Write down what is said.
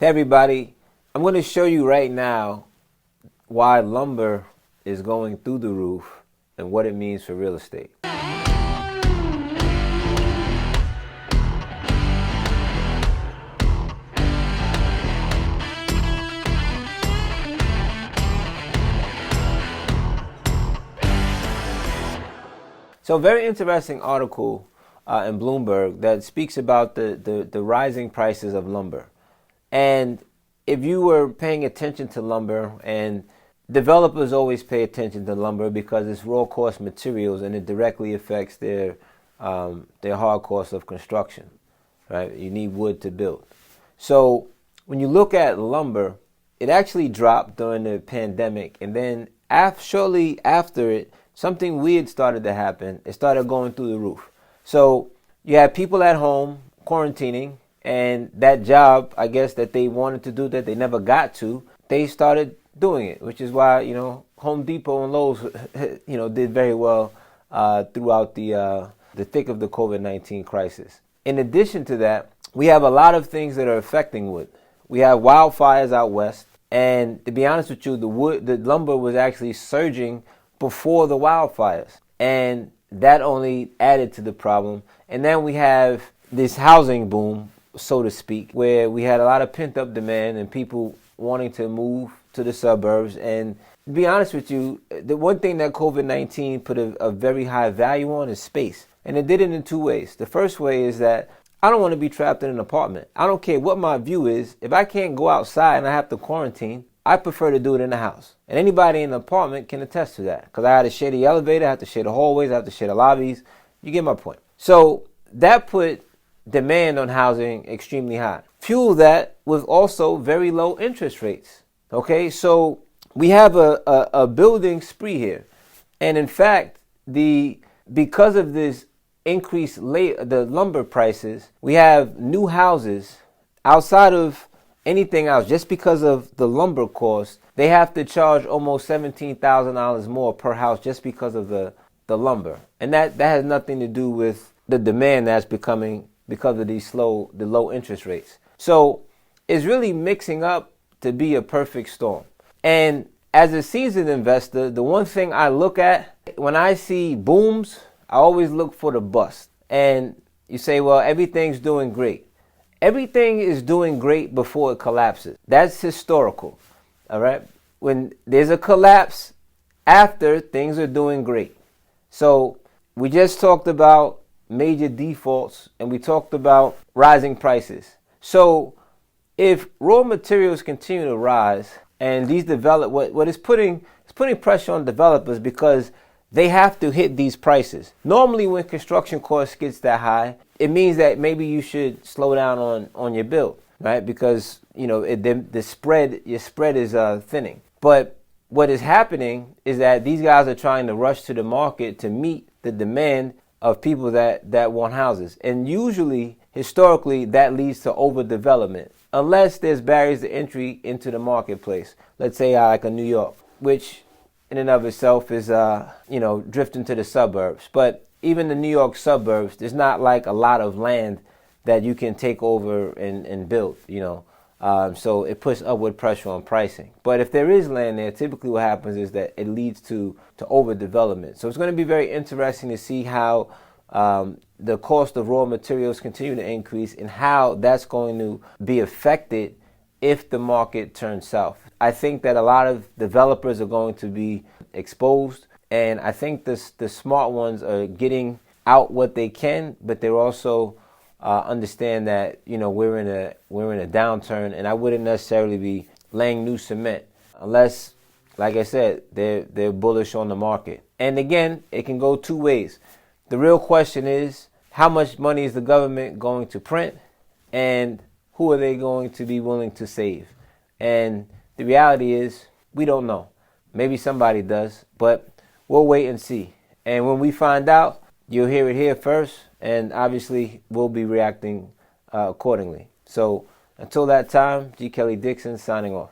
Hey everybody, I'm going to show you right now why lumber is going through the roof and what it means for real estate. So a very interesting article in Bloomberg that speaks about the rising prices of lumber. And if you were paying attention to lumber, and developers always pay attention to lumber because it's raw cost materials and it directly affects their hard cost of construction, right? You need wood to build. So when you look at lumber, it actually dropped during the pandemic, and then shortly after it, something weird started to happen. It started going through the roof. So you had people at home quarantining, and that job, I guess, that they wanted to do that they never got to, they started doing it, which is why, Home Depot and Lowe's, did very well throughout the thick of the COVID-19 crisis. In addition to that, we have a lot of things that are affecting wood. We have wildfires out west, and to be honest with you, the lumber was actually surging before the wildfires, and that only added to the problem. And then we have this housing boom, so to speak, where we had a lot of pent-up demand and people wanting to move to the suburbs. And to be honest with you, the one thing that COVID-19 put a very high value on is space. And it did it in two ways. The first way is that I don't want to be trapped in an apartment. I don't care what my view is. If I can't go outside and I have to quarantine, I prefer to do it in the house. And anybody in the apartment can attest to that, because I had to share the elevator, I have to share the hallways, I have to share the lobbies. You get my point. So that put demand on housing extremely high. Fuel that with also very low interest rates. Okay, so we have a building spree here. And in fact, because of this increased the lumber prices, we have new houses outside of anything else. Just because of the lumber cost, they have to charge almost $17,000 more per house just because of the lumber. And that has nothing to do with the demand that's becoming because of the low interest rates. So it's really mixing up to be a perfect storm. And as a seasoned investor, the one thing I look at when I see booms, I always look for the bust. And you say, well, everything's doing great. Everything is doing great before it collapses. That's historical. All right. When there's a collapse, after, things are doing great. So we just talked about major defaults, and we talked about rising prices. So if raw materials continue to rise, and these what is putting pressure on developers, because they have to hit these prices. Normally when construction costs gets that high, it means that maybe you should slow down on your build, right? Because your spread is thinning. But what is happening is that these guys are trying to rush to the market to meet the demand of people that want houses. And usually, historically, that leads to overdevelopment, unless there's barriers to entry into the marketplace. Let's say like a New York, which in and of itself is, drifting to the suburbs. But even the New York suburbs, there's not like a lot of land that you can take over and build, so it puts upward pressure on pricing. But if there is land there, typically what happens is that it leads to overdevelopment. So it's going to be very interesting to see how the cost of raw materials continue to increase and how that's going to be affected if the market turns south. I think that a lot of developers are going to be exposed, and I think the smart ones are getting out what they can, but they're also understand that we're in a downturn, and I wouldn't necessarily be laying new cement unless, like I said, they're bullish on the market. And again, it can go two ways. The real question is, how much money is the government going to print, and who are they going to be willing to save? And the reality is, we don't know. Maybe somebody does, but we'll wait and see. And when we find out, you'll hear it here first, and obviously we'll be reacting accordingly. So until that time, G. Kelly Dixon signing off.